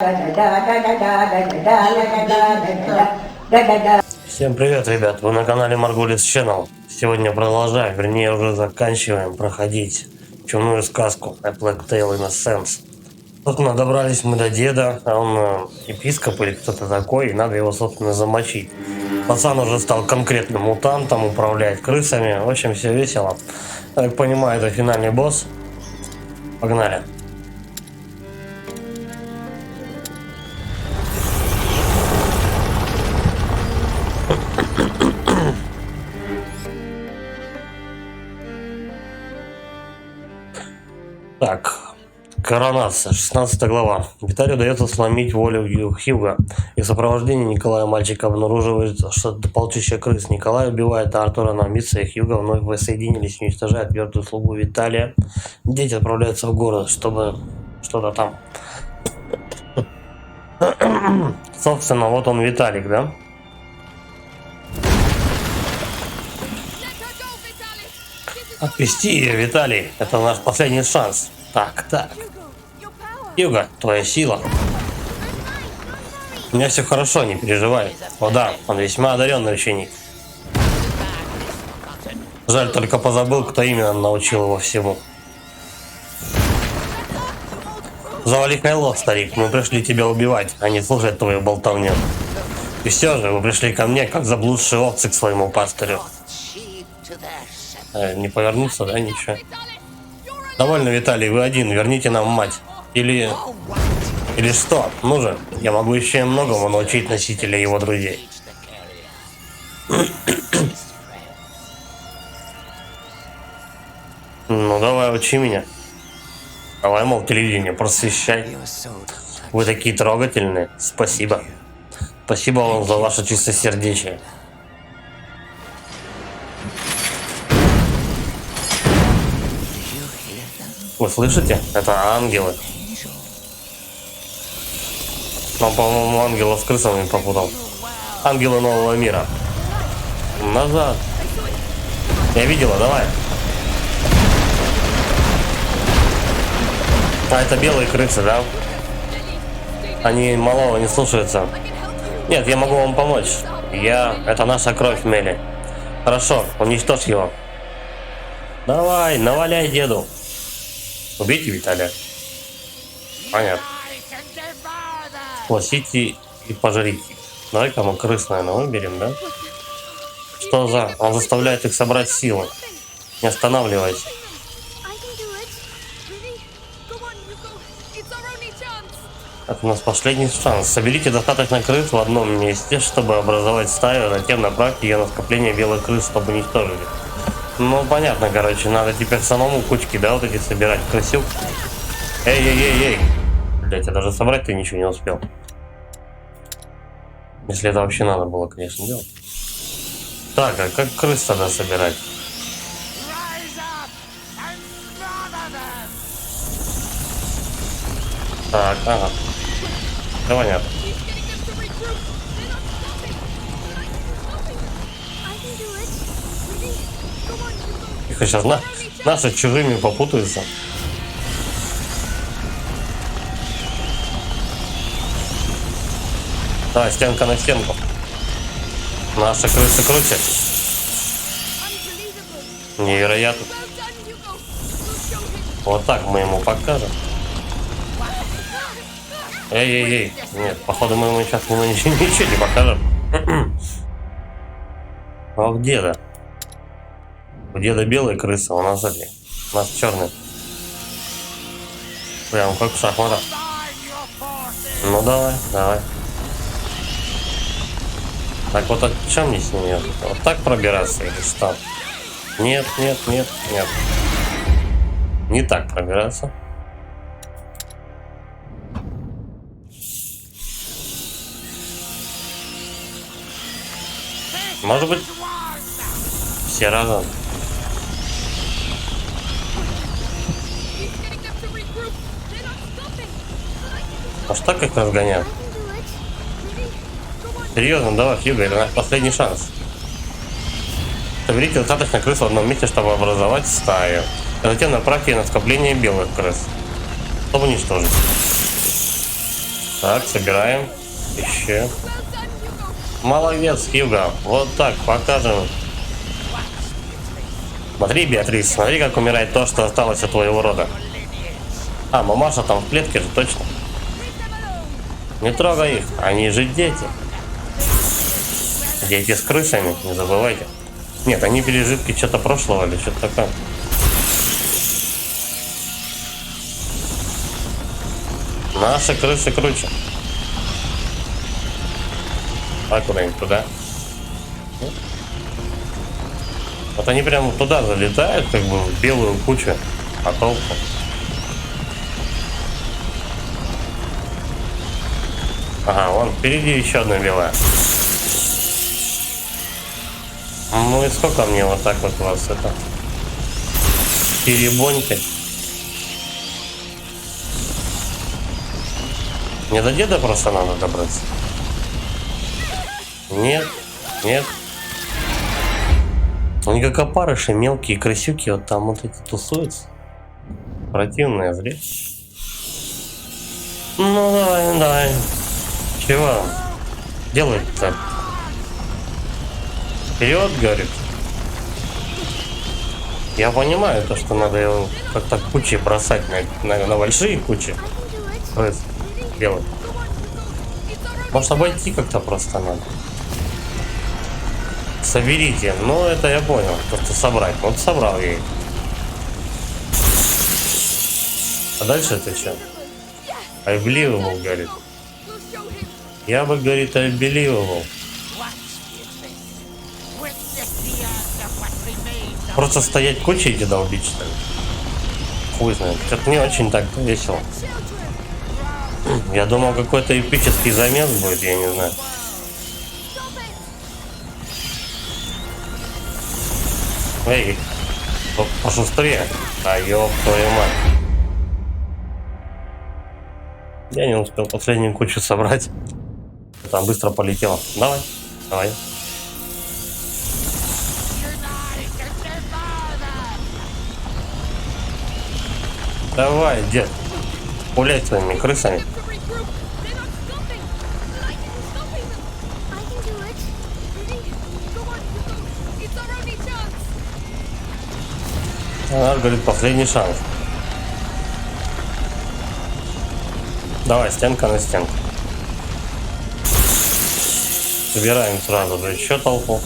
Всем привет, ребят! Вы на канале Margulis Channel. Сегодня продолжаем, вернее уже заканчиваем проходить чумную сказку A Plague Tale Innocence. Собственно, добрались мы до деда, а он епископ или кто-то такой, и надо его, собственно, замочить. Пацан уже стал конкретным мутантом, управляет крысами, в общем, все весело. Я так понимаю, это финальный босс. Погнали! Так, коронация, 16 глава. Виталию удается сломить волю Хьюга. И в сопровождении Николая мальчик обнаруживает, что это полчища крыс. Николай убивает Артура на Митца, и Хьюга вновь воссоединились, уничтожает мертвую слугу Виталия. Дети отправляются в город, чтобы что-то там. Собственно, вот он, Виталик, да? Отпусти ее, Виталий. Это наш последний шанс. Так. Хьюга, твоя сила. У меня все хорошо, не переживай. О да, он весьма одаренный ученик. Жаль, только позабыл, кто именно научил его всему. Завали Хайло, старик. Мы пришли тебя убивать, а не слушать твою болтовню. И все же, вы пришли ко мне, как заблудшие овцы к своему пастырю. Не повернуться, да, ничего. Довольно, Виталий, вы один, верните нам мать. Или что? Ну же, я могу еще и многому научить носителя его друзей. Ну давай, учи меня. Давай, мол, телевидение, просвещай. Вы такие трогательные. Спасибо. Спасибо вам за ваше чистосердечие. Вы слышите? Это ангелы. Он, по-моему, ангелов с крысами попутал. Ангелы нового мира. Назад. Я видела, давай. А, это белые крысы, да? Они малого не слушаются. Нет, я могу вам помочь. Это наша кровь, Мели. Хорошо, уничтожь его. Давай, наваляй деду. Убейте Виталия. Понятно. Сплосите и пожрите. Давай-ка мы крыс, наверное, выберем, да? Что за? Он заставляет их собрать силы. Не останавливайся. Это у нас последний шанс. Соберите достаточно крыс в одном месте, чтобы образовать стаю, а затем направьте ее на скопление белых крыс, чтобы уничтожить их. Ну, понятно, короче, надо теперь самому кучки, да, вот эти собирать крысюк. Эй. Блять, я даже собрать-то ничего не успел. Если это вообще надо было, конечно, делать. Так, а как крыс тогда собирать? Так, ага. Да, понятно. Их сейчас наши чужими попутаются. Давай, стенка на стенку. Наши крысы круче. Невероятно. Вот так мы ему покажем. Эй. Нет, походу мы ему сейчас ничего не покажем. А у деда? У деда белые крысы, у нас эти. У нас черные. Прям как в шахматах. Ну давай. Так вот, о чем мне с ними? Вот так пробираться или что? Нет. Не так пробираться. Может быть, все разом. Может так их разгонять? Серьезно, давай, Хьюга, это наш последний шанс. Соберите достаточно крыс в одном месте, чтобы образовать стаю. А затем направьте ее на скопление белых крыс, чтобы уничтожить. Так, собираем. Еще. Молодец, Хьюго. Вот так, покажем. Смотри, Беатрис, смотри, как умирает то, что осталось от твоего рода. А, мамаша там в клетке же, точно. Не трогай их, они же дети. Дети с крысами, не забывайте. Нет, они пережитки что-то прошлого или что-то такое. Наши крысы круче. А куда-нибудь туда. Вот они прямо туда залетают, как бы в белую кучу. А толку? Ага, вон впереди еще одна белая. Ну и сколько мне вот так вот вас это перебонькать? Не до деда просто надо добраться. Нет, нет. Они как опарыши, мелкие крысюки, вот там вот эти тусуются. Противное зрелище. Ну давай, давай. Чего делать-то? Вперед, говорит. Я понимаю то, что надо его как-то кучи бросать на большие кучи. Крыс белых. Может обойти как-то просто надо. Соберите. Ну это я понял. Просто собрать. Вот собрал я их. А дальше это что? I believable, говорит. Я бы, говорит, I believable. Просто стоять кучей и долбить, что ли? Хуй знает. Это не очень так весело. Я думал, какой-то эпический замес будет, я не знаю. Эй, пошустрее. А ёб твою мать. Я не успел последнюю кучу собрать. Там быстро полетело. Давай, давай. Давай, дед. Пуляй своими крысами. Она говорит, последний шанс. Давай, стенка на стенку. Собираем сразу же еще толпу.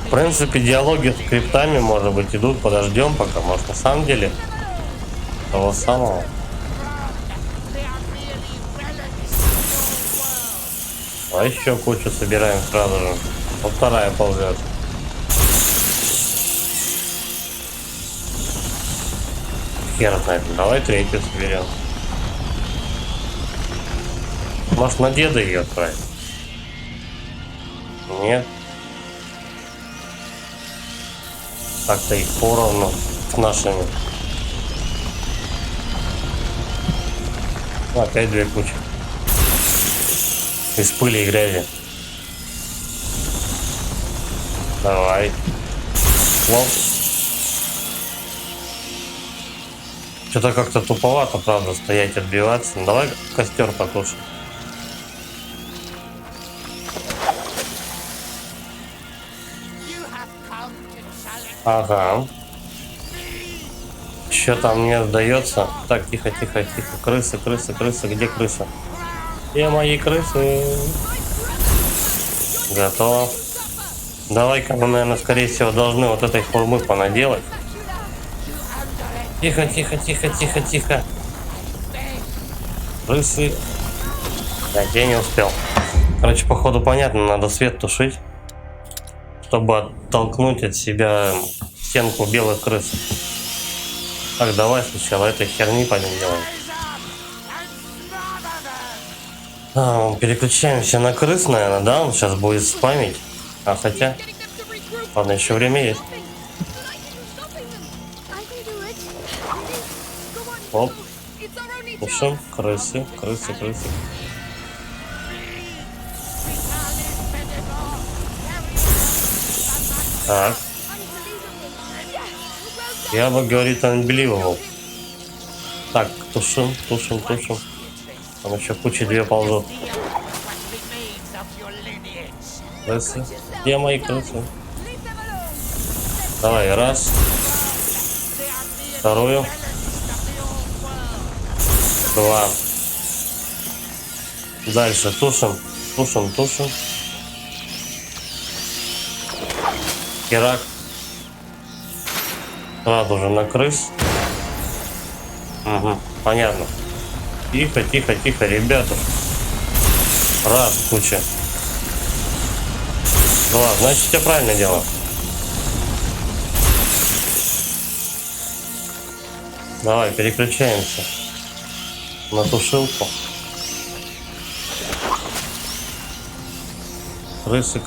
В принципе, диалоги с криптами, может быть, идут. Подождем пока. Может, на самом деле того самого. А еще кучу собираем сразу же. Вот вторая ползет. Хер знает. Давай третью соберем. Может, на деда ее отправить? Нет. Так-то их поровну с нашими. Опять две кучи. Из пыли и грязи. Давай. Лоп. Что-то как-то туповато, правда, стоять, отбиваться. Ну, давай костер потушим. Ага. Что там мне сдается? Так, тихо, тихо, тихо. Крысы, крысы, крысы. Где крыса? Где мои крысы? Готово. Давай-ка мы, наверное, скорее всего, должны вот этой хурмы понаделать. Тихо, тихо, тихо, тихо, тихо. Крысы. Так, я не успел. Короче, походу понятно, надо свет тушить, чтобы оттолкнуть от себя стенку белых крыс. Так, давай сначала этой херни пойдем делаем. Переключаемся на крыс, наверное, да? Он сейчас будет спамить. А хотя... Ладно, еще время есть. Оп. Пушим. Крысы, крысы, крысы. Так. Я бы, говорит, unbelievable. Так, тушим. Там еще куча две ползут. Крысы. Где мои крысы? Давай, раз. Вторую. Два. Дальше тушим. Херак. Сразу же на крыс. Угу, понятно. Тихо, ребята. Раз, куча. Два, значит, я правильно делаю. Давай, переключаемся на тушилку. Крысы.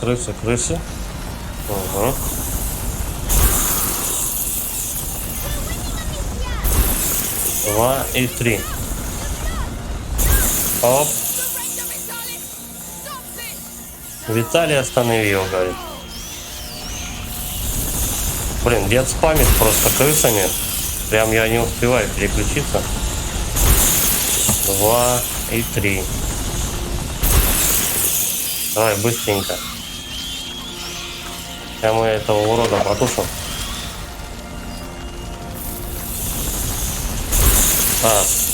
Угу. Два и три. Оп. Виталий, останови его, говорит. Блин, дед спамит просто крысами. Прям я не успеваю переключиться. Два и три. Давай, быстренько. Я мы этого урода потушим. Раз.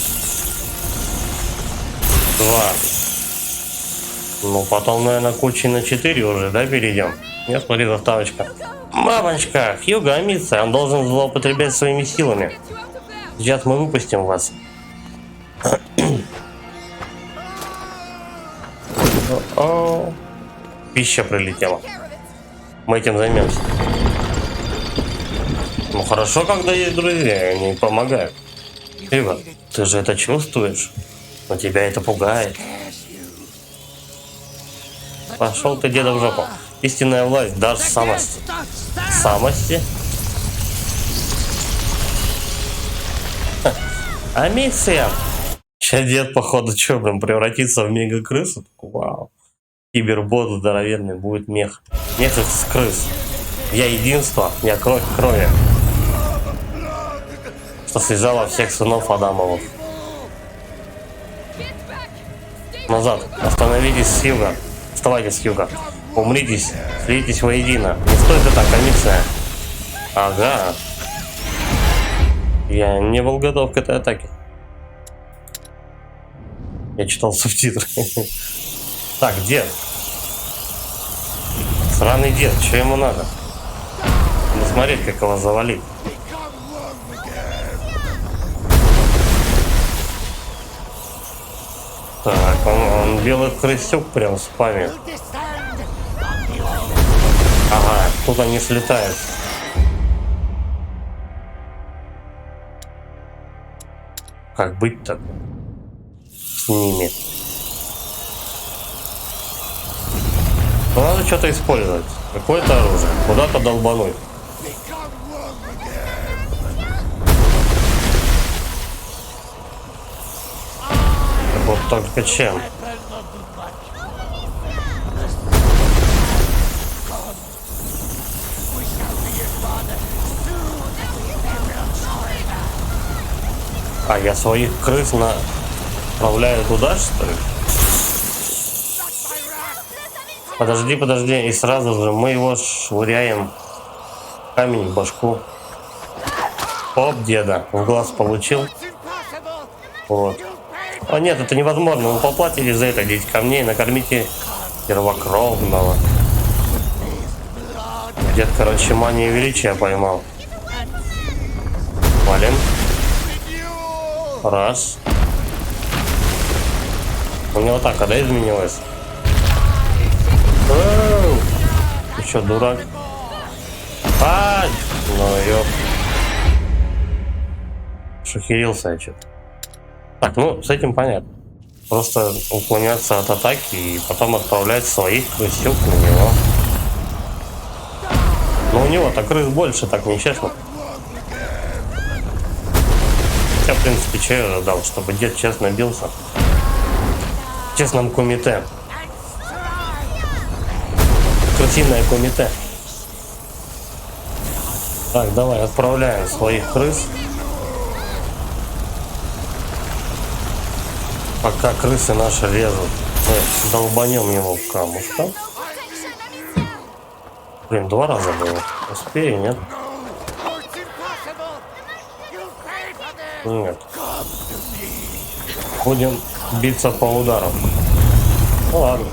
Два. Ну, потом, наверное, кучи на 4 уже, да, перейдем? Нет, смотри, заставочка. Мамочка, Хьюго Амитса, он должен злоупотреблять своими силами. Сейчас мы выпустим вас. О, пища прилетела. Мы этим займемся. Ну, хорошо, когда есть друзья, и они помогают. Ива, ты же это чувствуешь? Но тебя это пугает. Пошел ты, деда, в жопу. Истинная власть даст самость. Самости? Амиция! Сейчас дед, походу, что, блин, превратится в мега-крысу? Вау. Кибербот здоровенный, будет мех. Мех из крыс. Я единство, я кровь крови. Что связала всех сынов Адамовых. Назад. Остановитесь с юга. Вставайте с юга. Умритесь. Слейтесь воедино. Не стоит это, Амиция. Ага. Я не был готов к этой атаке. Я читал субтитры. Так, дед. Сраный дед, что ему надо? Не смотреть, как его завалить. Так, он белый крысюк прям спамит. Ага, тут они слетают. Как быть-то с ними? Ну, надо что-то использовать. Какое-то оружие. Куда-то долбануть. Вот только чем? А я своих крыс направляю туда, что ли? Подожди, и сразу же мы его швыряем камень в башку. Оп, деда, в глаз получил. Вот. О нет, это невозможно, вы поплатили за это, идите ко мне и накормите первокровного. Дед, короче, мания величия поймал. Валим. Раз. У него так, когда изменилось? Оу! Ты что, дурак? Ай! Ну ёп. Шахерился я что-то. Так, ну, с этим понятно. Просто уклоняться от атаки и потом отправлять своих крысюк на него. Но у него-то крыс больше, так нечестно. Я, в принципе, что я ожидал, чтобы дед честно бился. В честном кумите. Крысиное кумите. Так, давай отправляем своих крыс. Пока крысы наши лезут, мы долбанем его в камушка. Блин, 2 раза было. Успею, нет? Нет. Будем биться по удару. Ну ладно.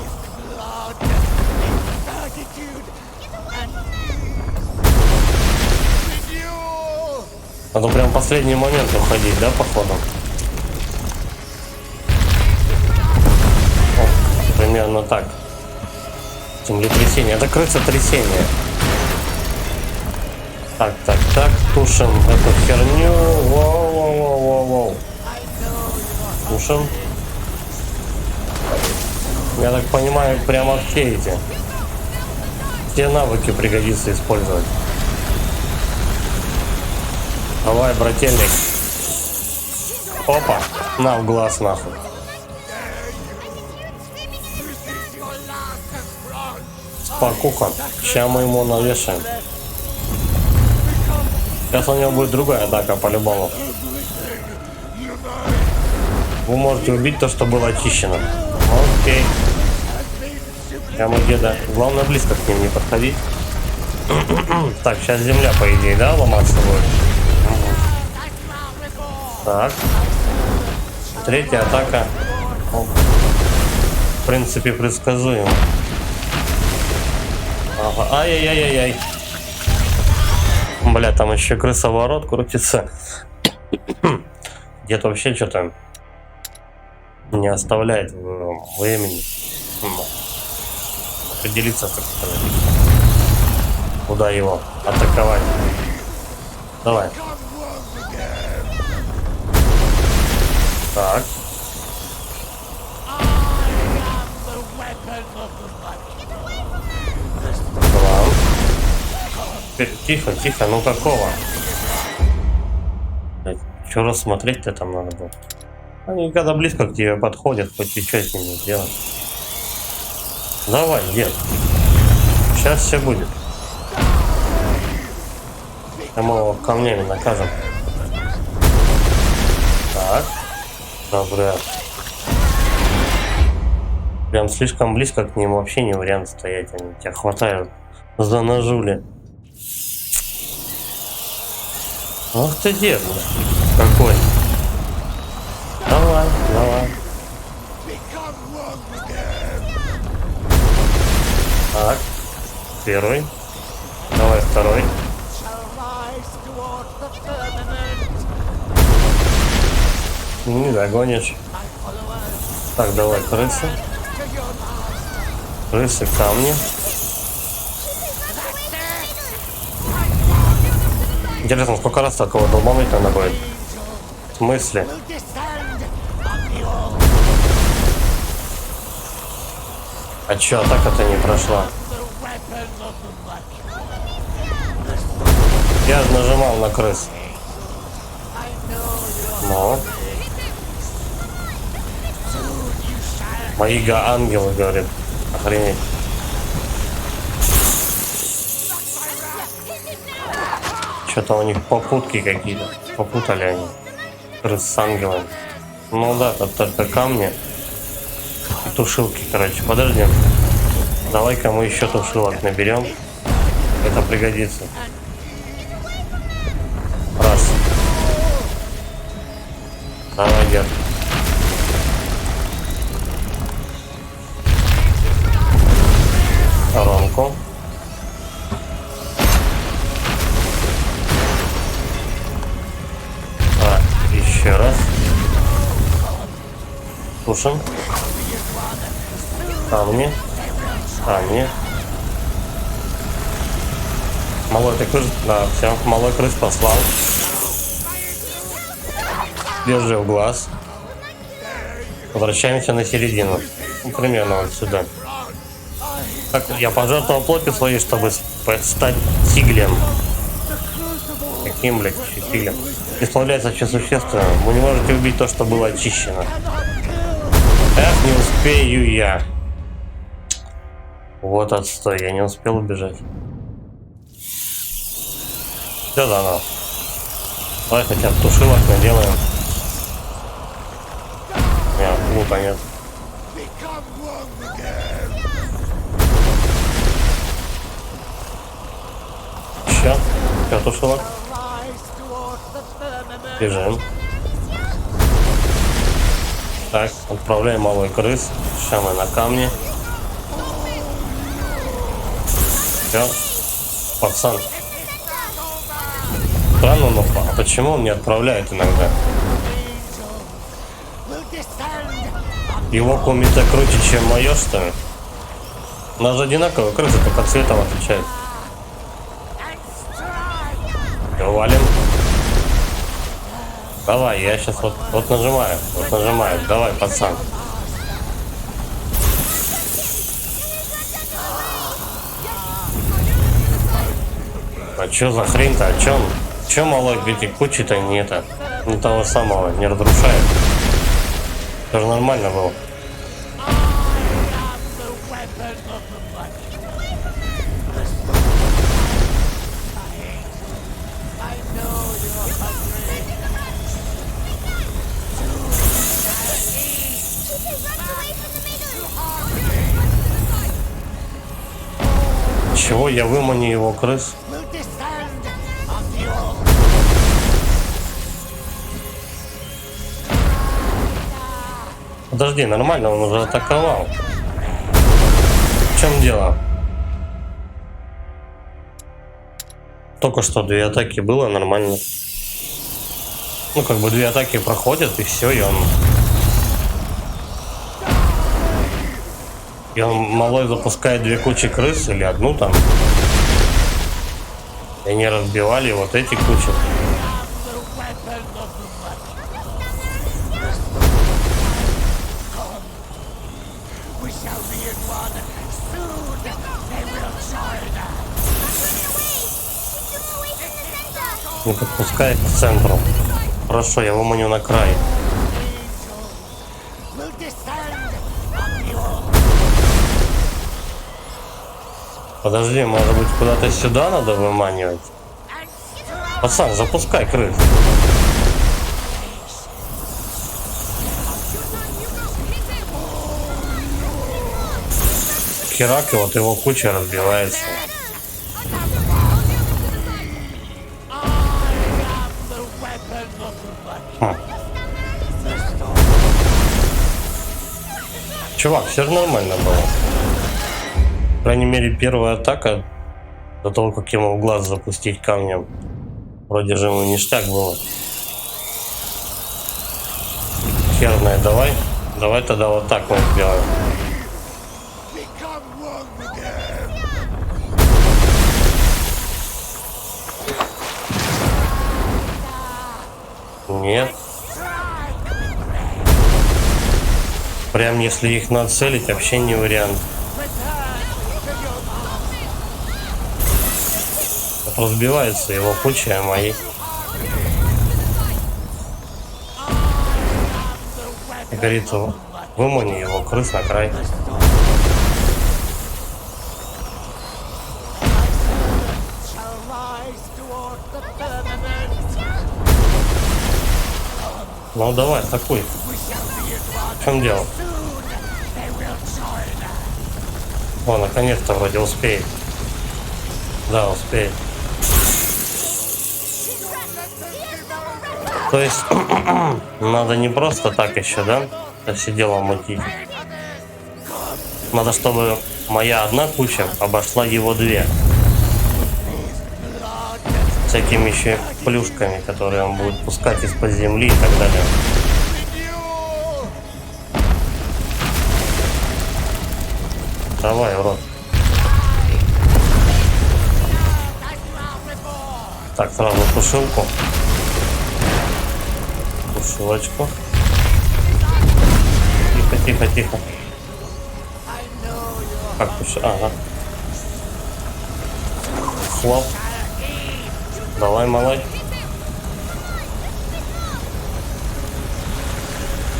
Надо прям в последний момент уходить, да, походу? О, примерно так. Землетрясение. Это крыса-трясение. Так, тушим эту херню. Воу. Тушим. Я так понимаю, прямо все навыки пригодится использовать. Давай, брательник. Опа, на в глаз нахуй. Спокуха. Сейчас мы ему навешаем. Сейчас у него будет другая атака по-любому. Вы можете убить то, что было очищено. Окей. Прямо где-то. Главное, близко к ним не подходить. Так, сейчас земля, по идее, да, ломаться будет? Так. Третья атака. В принципе, предсказуемо. Ага. Ай-яй-яй-яй-яй. Бля, там еще крысоворот крутится. Где-то вообще что-то не оставляет времени. Определиться, так сказать. Куда его атаковать. Давай. Так. Тихо, тихо, ну какого? Что рассмотреть-то там надо было? Они когда близко к тебе подходят, хоть и что с ними делать. Давай, дед. Сейчас все будет. А мы его камнями накажем. Так. Добре. Прям слишком близко к ним вообще не вариант стоять. Они тебя хватают за ножули. Ах ты, дед, какой. Давай. Так. Первый. Давай второй. Не догонишь. Так, давай крысы. Крысы, камни. Интересно, сколько раз такого долбануть надо будет? В смысле? А чё, атака-то не прошла? Я же нажимал на крыс. Но. Мои ангелы, говорит. Охренеть. Что-то у них попутки какие-то. Попутали они. Крыс с ангелами. Ну да, тут только камни. И тушилки, короче. Подожди. Давай-ка мы еще тушилок наберем. Это пригодится. Раз. Давай, дед. Сторонку. Еще раз. Тушим. Камни. Малой ты крыс. Да, все. Малой крыс послал. Держи в глаз. Возвращаемся на середину. Ну, примерно вот сюда. Так, я пожертвовал плотью своей, чтобы стать тиглем. Каким, блядь, тиглем? Исправляется очень существенно. Вы не можете убить то, что было очищено. Эх, не успею я. Вот отстой, я не успел убежать. Все заново. Давай хотя бы тушилок наделаем. Нет, лука нет. Сейчас. Все, тушилок. Бежим. Так, отправляем малый крыс. Сейчас мы на камне. Все. Пацан. Странно, но а почему он не отправляет иногда? Его комета круче, чем мое, что ли? У нас одинаковые крысы, только цветом отличают. Валим. Давай, я сейчас вот нажимаю. Вот нажимаю. Давай, пацан. А чё за хрень-то? А чё малой эти кучи-то не того самого, не разрушает? Это же нормально было. Чего я выманю его крыс? Подожди, нормально, он уже атаковал. В чем дело? Только что 2 атаки было, нормально. Ну, как бы 2 атаки проходят, и все, и он малой запускает 2 кучи крыс или одну там. И они разбивали вот эти кучи. Не подпускай к центру. Хорошо, я выманю на край. Подожди, может быть, куда-то сюда надо выманивать? Пацан, запускай крыс. Херак, и вот его куча разбивается. Чувак, все же нормально было. По крайней мере, первая атака, до того, как ему в глаз запустить камнем, вроде же ему ништяк было. Херная, давай тогда вот так вот сделаем. Нет. Прям если их нацелить, вообще не вариант. Разбивается его куча, а мои. Говорит, вымани его крыс на край. Ну давай, атакуй. В чем дело? О, наконец-то вроде успеет. Да, успеет. То есть надо не просто так еще, да? Это все дело мутить. Надо, чтобы моя одна куча обошла его 2. Всякими еще плюшками, которые он будет пускать из-под земли и так далее. Давай, урод. Так, сразу тушилку. Тушилочку. Тихо, тихо, тихо. Как тушилка? Ага. Хлоп. Давай, малой.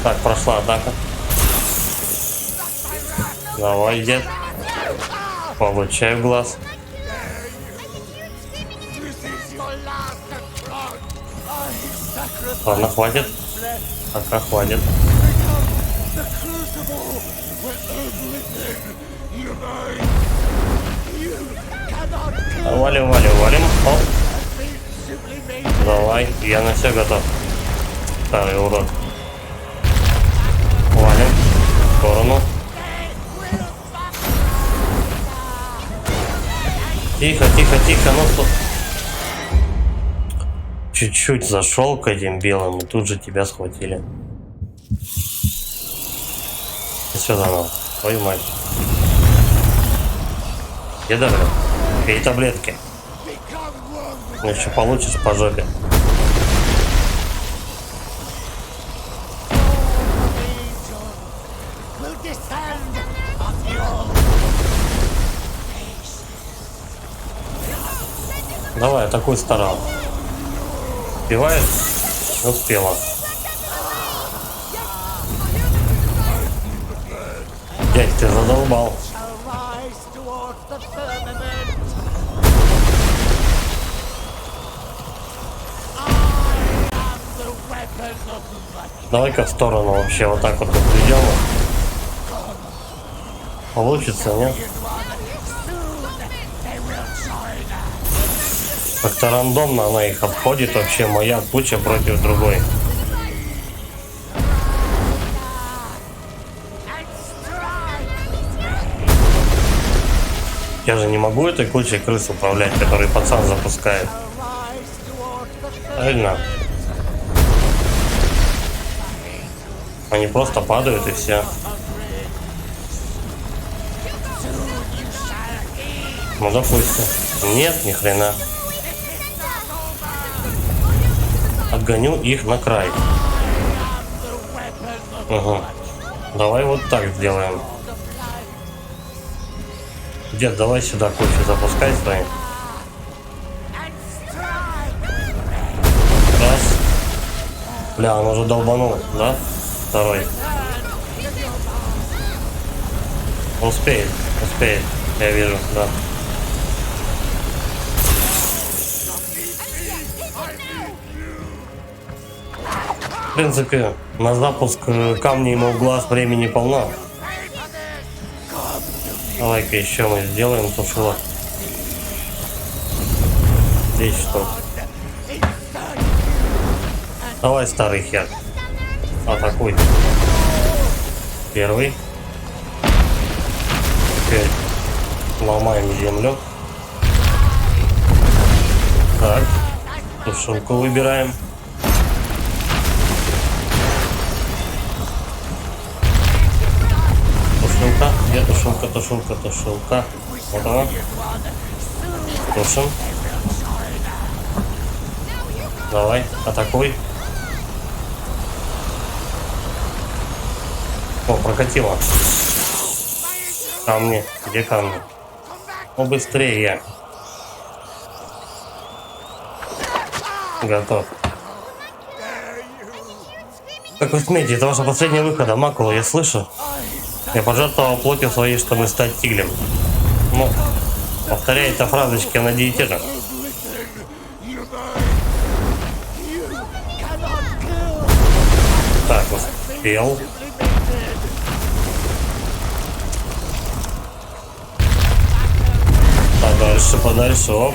Так, прошла атака. Давай, дед. Получай в глаз. Ладно, хватит. Пока хватит. Валим, валим, валим. Оп. Давай, я на все готов. Старый урод. Валим. В сторону. Тихо, тихо, тихо. Ну что? Чуть-чуть зашел к этим белым, и тут же тебя схватили. И сюда надо. Твою мать. Еда, блин. Пей таблетки. Еще получишь по жопе. Давай, атакуй старал. Успевает? Успела. Дядь, ты задолбал. Давай-ка в сторону вообще вот так вот отведем. Получится, нет? Как-то рандомно она их обходит, вообще моя куча против другой. Я же не могу этой кучей крыс управлять, который пацан запускает. Правильно? Они просто падают и все. Ну допустим. Нет, ни хрена. Отгоню их на край. Угу. Давай вот так сделаем. Дед, давай сюда кучу запускай свои. Раз. Бля, он уже долбанул, да? Второй. Успеет, успеет. Я вижу, да. В принципе, на запуск камней ему в глаз времени полно. Давай-ка еще мы сделаем тушилок. 10 штук. Давай, старый хер. Атакуй. Первый. Теперь ломаем землю. Так. Тушилку выбираем. Тушилка. Где тушилка, тушилка, тушилка? Вот она. Тушим. Давай, атакуй. О, прокатило. Камни. Где камни? Ну, быстрее. Готов. Как вы смеете, это ваша последняя выхода, Макула, я слышу. Я пожертвовал плотью своей, чтобы стать тиглем. Ну, повторяется фразочки, я надеюсь, те же. Так, успел. Подальше, подальше, оп.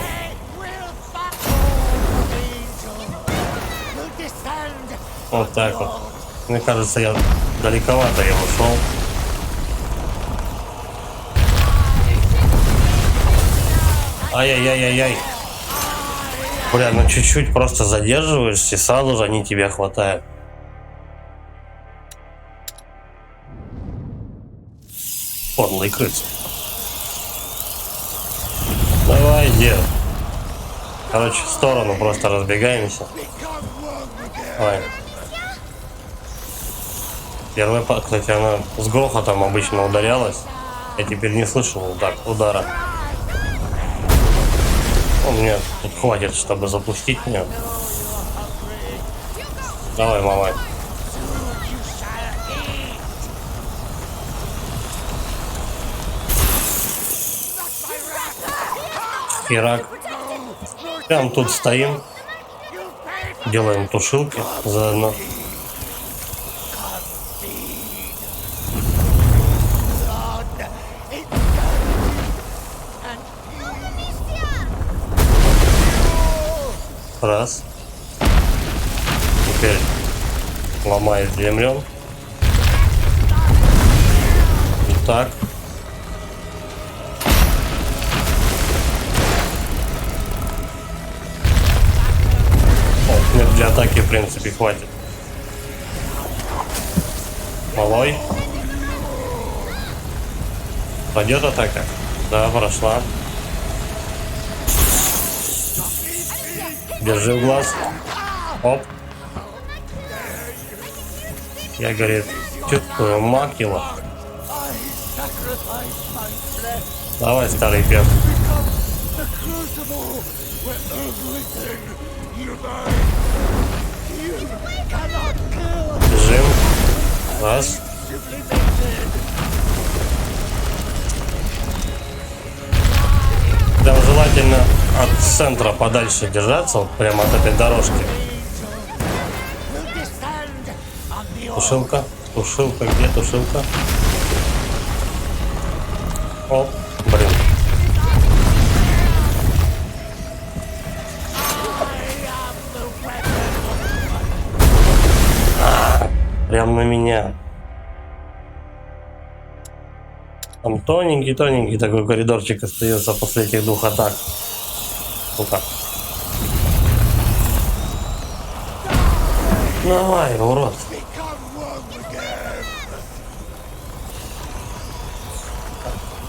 Вот так вот. Мне кажется, я далековато я ушел. Ай-яй-яй-яй-яй. Бля, ну чуть-чуть просто задерживаешься, и сразу же они тебя хватают. Подлый крыс. Давай, дед. Короче, в сторону просто разбегаемся. Давай. Первая, кстати, она с грохотом обычно ударялась. Я теперь не слышал удара. Ну, мне тут хватит, чтобы запустить меня. Давай, мама. Херак. Прям тут стоим. Делаем тушилки заодно. Раз. Теперь ломает землю. И так. Нет, для атаки в принципе хватит. Малой. Пойдет атака? Да, прошла. Держи в глаз. Оп. Я, говорит, чувствую макила. Давай, старый пес. Бежим. Раз. Там желательно от центра подальше держаться, вот прямо от этой дорожки. Тушилка. Тушилка. Где тушилка? О, блин. Прям на меня. Там тоненький такой коридорчик остается после этих двух атак. Ну-ка. Давай, урод.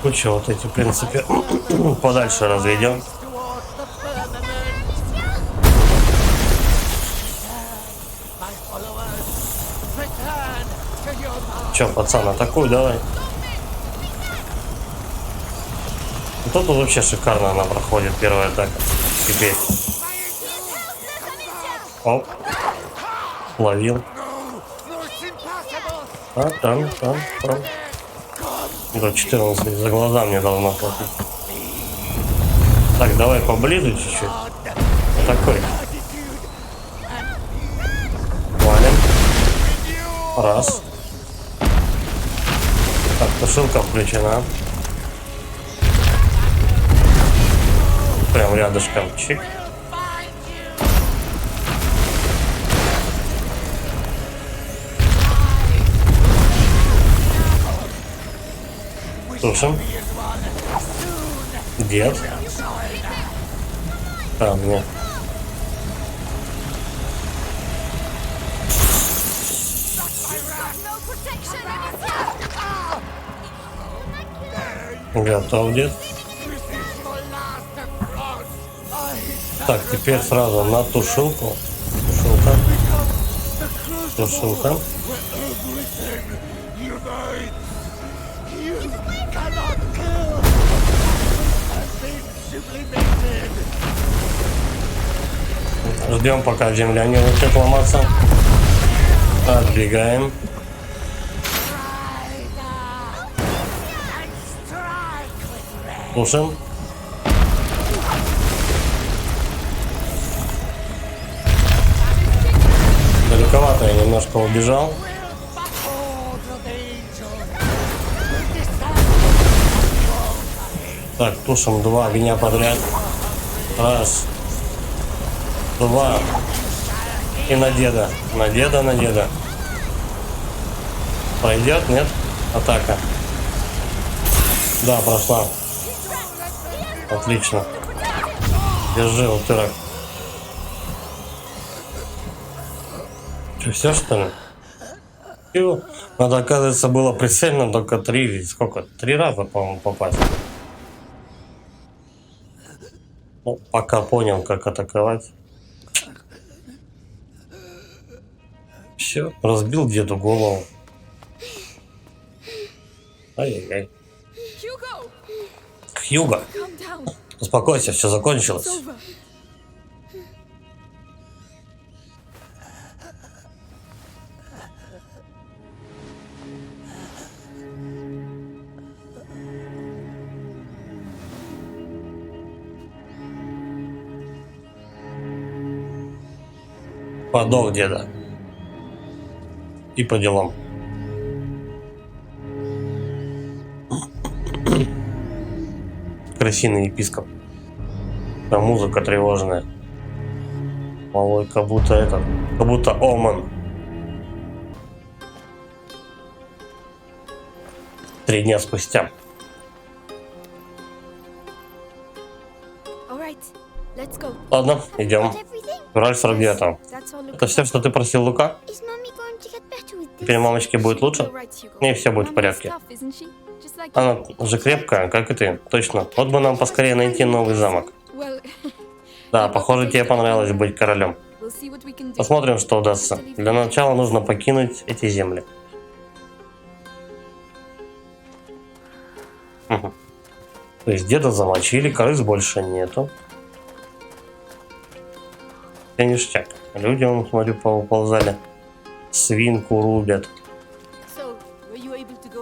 Куча вот эти, в принципе, подальше разведем. Че, пацан, атакуй, давай. Тут вообще шикарно она проходит, первая атака. Теперь. Оп. Ловил. А, там. До 14, за глаза мне должно хватить. Так, давай поближе чуть-чуть. Вот такой. Валим. Раз. Так, тушилка включена. Прям рядышком. Чик. Тушим. Дед. Там нет. Готов, дед. Так, теперь сразу на тушилку. Тушилка. Ждем, пока земля не начнет ломаться. Отбегаем. Слушаем. Далековато я немножко убежал. Так, тушим 2 огня подряд. Раз. 2. И на деда. На деда. Пройдет, нет? Атака. Да, прошла. Отлично. Держи, утырок. Что, все что ли? Все. Надо, оказывается, было прицельно только 3, сколько? 3 раза, по-моему, попасть. Ну, пока понял, как атаковать. Все, разбил деду голову. Ай-яй-яй. Хьюго, успокойся, все закончилось. Подох деда. И по делам. Крысиный епископ. А музыка тревожная. Малой, как будто Оман. 3 дня спустя. Ладно, идем. Раль 49. Это все, что ты просил, Лука? Теперь мамочке будет лучше? И все будет в порядке. Она же крепкая, как и ты. Точно. Вот бы нам поскорее найти новый замок. Да, похоже, тебе понравилось быть королем. Посмотрим, что удастся. Для начала нужно покинуть эти земли. Угу. То есть деда замочили, крыс больше нету. И ништяк. Люди, вон, смотрю, поуползали. Свинку рубят.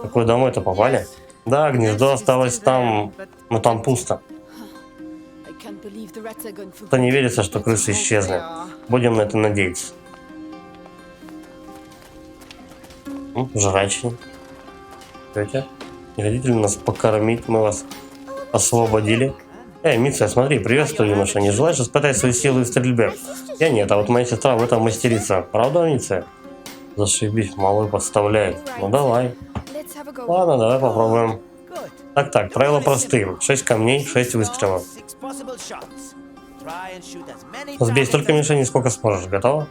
Какой домой-то попали? Да, гнездо осталось там, но там пусто. Это не верится, что крысы исчезли. Будем на это надеяться. Жрачи. Тетя, не хотите ли нас покормить? Мы вас освободили. Эй, Митция, смотри, приветствую, юноша. Не желаешь испытать свои силы в стрельбе? Я нет, а вот моя сестра в этом мастерица. Правда, Митция? Зашибись, малой подставляет. Ну давай. Ладно, давай попробуем. Так, правила простые. 6 камней, 6 выстрелов. Сбей столько мишеней, сколько сможешь. Готово?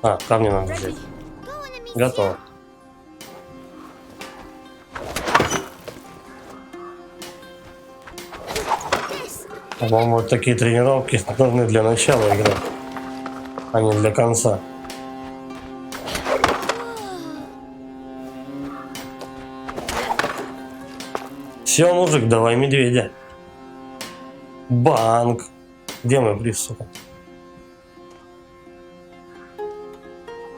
А, камни надо взять. Готово. По-моему, вот такие тренировки нужны для начала игры, а не для конца. Все, мужик, давай медведя. Банк. Где мой приз, сука?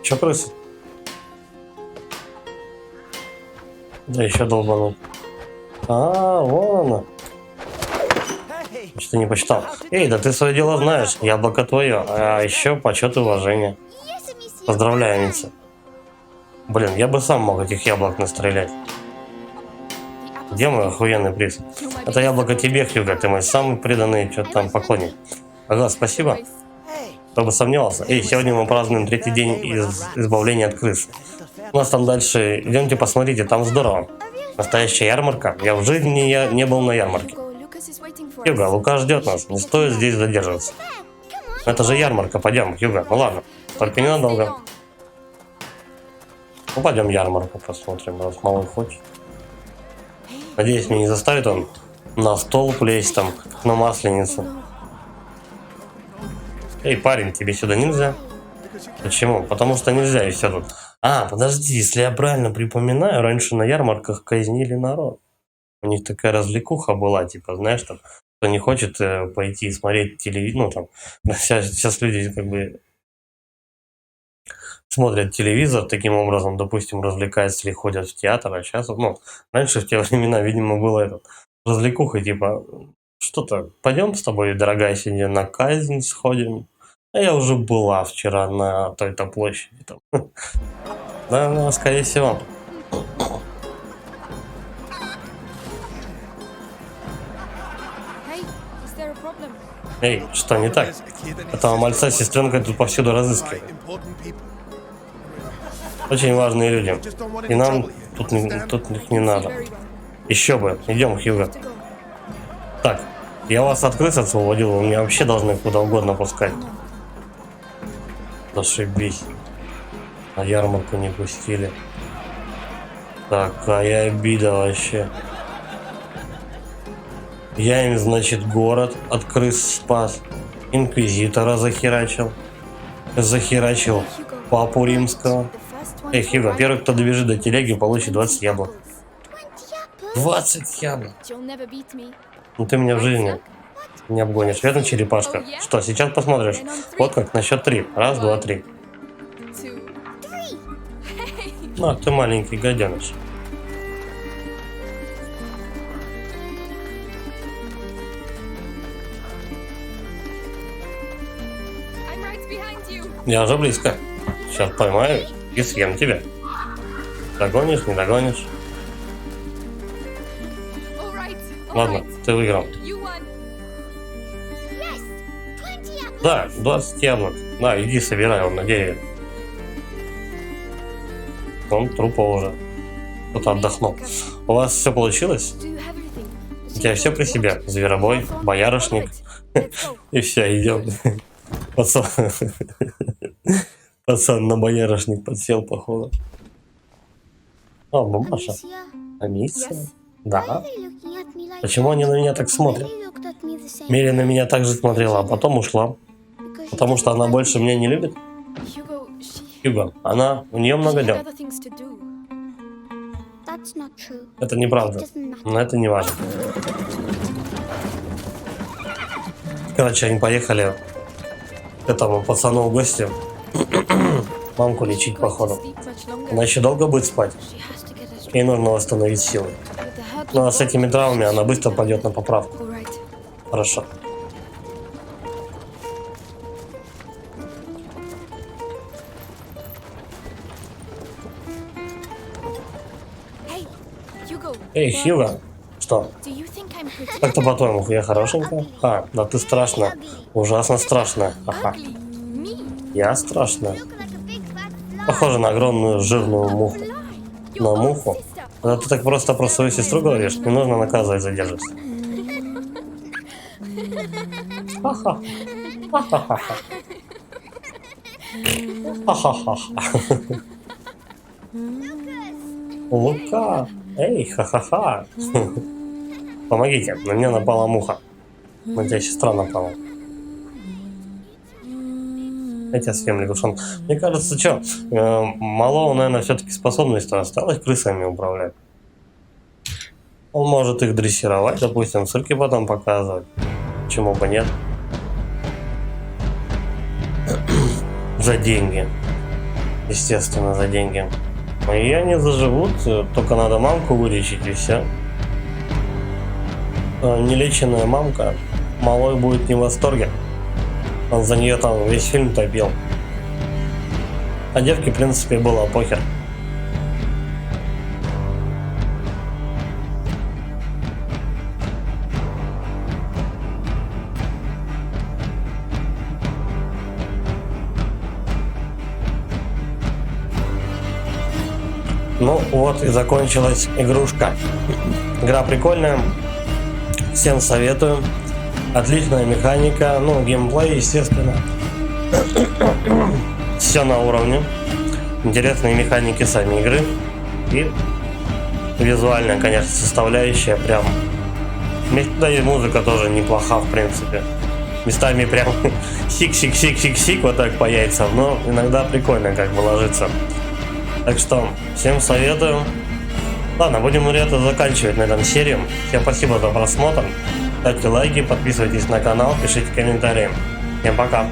Че крысы? Да еще долбанул. Вон она. Что не почитал. Эй, да ты свое дело знаешь. Яблоко твое. А еще почет и уважение. Поздравляю, Митца. Блин, я бы сам мог этих яблок настрелять. Где мой охуенный приз? Это яблоко тебе, Хьюго. Ты мой самый преданный что-то там поклонник. Ага, спасибо. Кто бы сомневался. Эй, сегодня мы празднуем 3-й день избавления от крыс. У нас там дальше... Идемте посмотрите, там здорово. Настоящая ярмарка. Я в жизни не был на ярмарке. Хьюго, Лука ждет нас. Не стоит здесь задерживаться. Это же ярмарка. Пойдем, Хьюго. Ну ладно. Только ненадолго. Ну, пойдем ярмарку посмотрим, раз малой хочет. Надеюсь, меня не заставит он на стол лезть там, на масленицу. Эй, парень, тебе сюда нельзя? Почему? Потому что нельзя, и все тут. Подожди, если я правильно припоминаю, раньше на ярмарках казнили народ. У них такая развлекуха была, типа, знаешь, там, кто не хочет пойти смотреть телевизор, ну, там, сейчас люди, как бы, смотрят телевизор, таким образом, допустим, развлекаются или ходят в театр, а сейчас, ну, раньше в те времена, видимо, было это, развлекуха, типа, что-то, пойдем с тобой, дорогая, сегодня на казнь сходим. А я уже была вчера на той-то площади, там. Да, скорее всего. Эй, что не так? Этого мальца сестренка тут повсюду разыскивает. Очень важные люди. И нам тут их не надо. Еще бы. Идем, Хьюго. Так, я вас от крыс освободил, вы меня вообще должны куда угодно пускать. Зашибись. На ярмарку не пустили. Такая обида вообще. Я им, значит, город от крыс спас. Инквизитора захерачил. Папу римского. Эй, Хьюго, первый, кто добежит до телеги, получит 20 яблок. 20 яблок? Ну ты меня в жизни не обгонишь. Верно, черепашка? Что, сейчас посмотришь? Вот как, на счет 3. Раз, два, три. Ну, ты маленький гаденыш. Я уже близко. Сейчас поймаю и съем тебя. Догонишь, не догонишь. Ладно, ты выиграл. Да, 20 яблок. Да, иди собирай, он на дереве. Он трупа уже. Кто-то отдохнул. У вас все получилось? У тебя все при себе? Зверобой, боярышник. И все, идем. Пацан на боярышник подсел, походу. О, мамаша. Амиция? Да. Почему они на меня так смотрят? Мири на меня так же смотрела, а потом ушла. Потому что она больше меня не любит? Хьюго, у нее много дел. Это неправда, но это не важно. Короче, они поехали к этому пацану в гости. Мамку лечить, походу. Она еще долго будет спать. Ей нужно восстановить силы. Ну а с этими травмами она быстро пойдет на поправку. Хорошо. Эй, Хьюго, что? Как-то по-твоему, я хорошенькая? Да ты страшная. Ужасно страшная. Ага. Я страшная. Похоже на огромную жирную муху. На муху? Это ты так просто про свою сестру говоришь? Не нужно наказывать за дерзость. Ха-ха. Ха-ха-ха. Ха-ха-ха. Лука. Эй, ха-ха-ха. Помогите, на меня напала муха. На тебя сестра напала. Я тебя съем, лягушон. Мне кажется, что, малого, наверное, все-таки способность осталось крысами управлять. Он может их дрессировать, допустим, в цирке потом показывать. Почему бы нет? За деньги. Естественно, за деньги. И они заживут, только надо мамку вылечить и все. Нелеченная мамка, малой будет не в восторге. Он за нее там весь фильм топил. А девке, в принципе, было похер. Ну вот и закончилась игрушка. Игра прикольная. Всем советую. Отличная механика. Ну, геймплей, естественно. Все на уровне. Интересные механики сами игры. И визуальная, конечно, составляющая прям. Да и музыка тоже неплоха, в принципе. Местами прям сик-сик-сик-сик-сик вот так по яйцам. Но иногда прикольно как бы ложится. Так что, всем советую. Ладно, будем это заканчивать на этом серию. Всем спасибо за просмотр. Ставьте лайки, подписывайтесь на канал, пишите комментарии. Всем пока.